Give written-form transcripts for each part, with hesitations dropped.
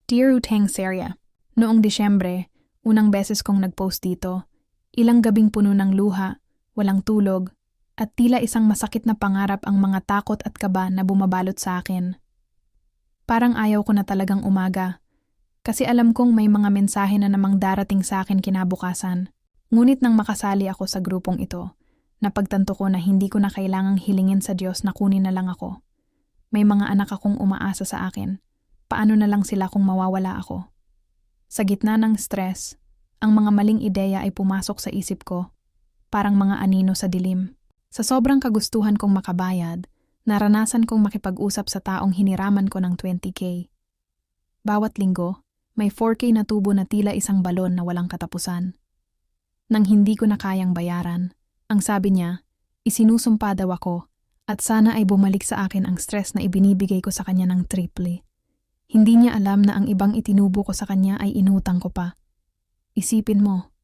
Dear Uteng Seria, noong Disyembre, unang beses kong nagpost dito, ilang gabing puno ng luha, walang tulog, at tila isang masakit na pangarap ang mga takot at kaba na bumabalot sa akin. Parang ayaw ko na talagang umaga, kasi alam kong may mga mensahe na namang darating sa akin kinabukasan. Ngunit nang makasali ako sa grupong ito, napagtanto ko na hindi ko na kailangang hilingin sa Diyos na kunin na lang ako. May mga anak akong umaasa sa akin. Paano na lang sila kung mawawala ako? Sa gitna ng stress, ang mga maling ideya ay pumasok sa isip ko, parang mga anino sa dilim. Sa sobrang kagustuhan kong makabayad, naranasan kong makipag-usap sa taong hiniraman ko ng 20K. Bawat linggo, may 4K na tubo na tila isang balon na walang katapusan. Nang hindi ko na kayang bayaran, ang sabi niya, isinusumpa daw ako at sana ay bumalik sa akin ang stress na ibinibigay ko sa kanya ng triple. Hindi niya alam na ang ibang itinubo ko sa kanya ay inutang ko pa. Isipin mo,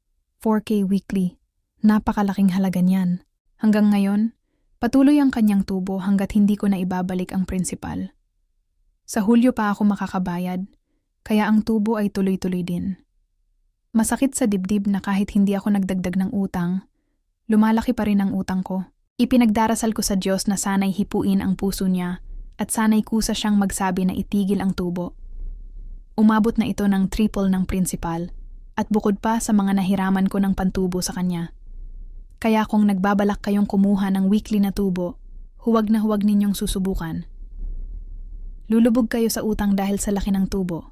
4K weekly, napakalaking halaga niyan. Hanggang ngayon, patuloy ang kanyang tubo hanggat hindi ko na ibabalik ang prinsipal. Sa Hulyo pa ako makakabayad, kaya ang tubo ay tuloy-tuloy din. Masakit sa dibdib na kahit hindi ako nagdagdag ng utang, lumalaki pa rin ang utang ko. Ipinagdarasal ko sa Diyos na sana'y hipuin ang puso niya at sana'y kusa siyang magsabi na itigil ang tubo. Umabot na ito ng triple ng prinsipal at bukod pa sa mga nahiraman ko ng pantubo sa kanya. Kaya kung nagbabalak kayong kumuha ng weekly na tubo, huwag na huwag ninyong susubukan. Lulubog kayo sa utang dahil sa laki ng tubo.